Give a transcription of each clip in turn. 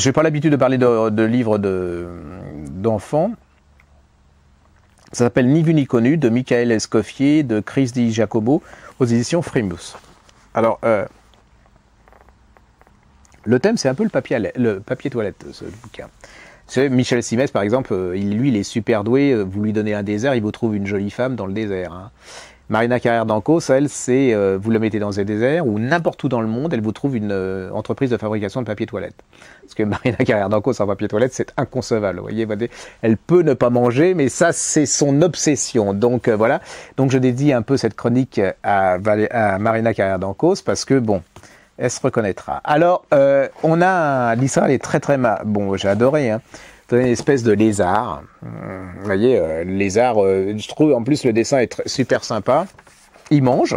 j'ai pas l'habitude de parler de livres d'enfants. Ça s'appelle Ni vu ni connu, de Michael Escoffier, de Chris Di Giacomo, aux éditions Frémousse. Alors, le thème, c'est un peu le papier toilette, ce bouquin. Vous savez, Michel Simès, par exemple, lui, il est super doué. Vous lui donnez un désert, il vous trouve une jolie femme dans le désert. Hein. Marina Carrère d'Ancos, elle, c'est vous la mettez dans un désert ou n'importe où dans le monde, elle vous trouve une entreprise de fabrication de papier toilette. Parce que Marina Carrère d'Ancos sans papier toilette, c'est inconcevable. Vous voyez, elle peut ne pas manger, mais ça, c'est son obsession. Donc voilà. Donc je dédie un peu cette chronique à Marina Carrère d'Ancos parce que bon, elle se reconnaîtra. Alors, on a l'histoire, elle est très bon, j'ai adoré. Hein. Une espèce de lézard. Vous voyez, le lézard, je trouve en plus le dessin est super sympa. Il mange,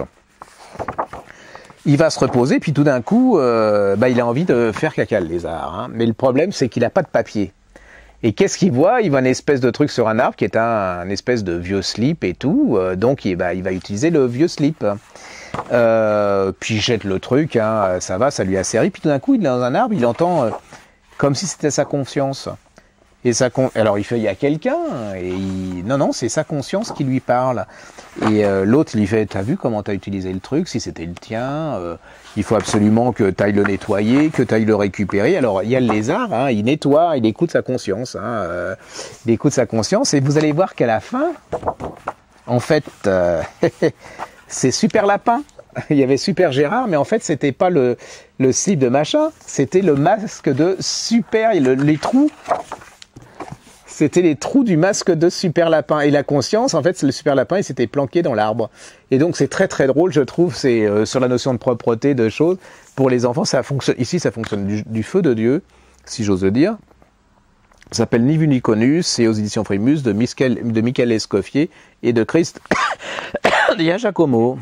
il va se reposer, puis tout d'un coup, il a envie de faire caca, le lézard. Hein. Mais le problème, c'est qu'il n'a pas de papier. Et qu'est-ce qu'il voit? Il voit une espèce de truc sur un arbre qui est un espèce de vieux slip et tout. Donc, il va utiliser le vieux slip. Puis il jette le truc, hein, ça lui asserrit. Puis tout d'un coup, il est dans un arbre, il entend comme si c'était sa conscience. Et alors il fait, il y a quelqu'un, non, c'est sa conscience qui lui parle. Et l'autre, il lui fait, t'as vu comment t'as utilisé le truc, si c'était le tien, il faut absolument que t'ailles le nettoyer, que t'ailles le récupérer. Alors il y a le lézard, hein, il nettoie, il écoute sa conscience, hein, il écoute sa conscience, et vous allez voir qu'à la fin, en fait, c'est Super Lapin. Il y avait Super Gérard, mais en fait, c'était pas le slip de machin, c'était le masque de Super, les trous. C'était les trous du masque de Super Lapin. Et la conscience, en fait, c'est le Super Lapin, il s'était planqué dans l'arbre. Et donc, c'est très drôle, je trouve, c'est sur la notion de propreté, de choses. Pour les enfants, ça fonctionne. Ici, ça fonctionne du feu de Dieu, si j'ose le dire. Ça s'appelle Ni vu ni connu, c'est aux éditions Frémousse, de Michael Escoffier et de Chris Di Giacomo.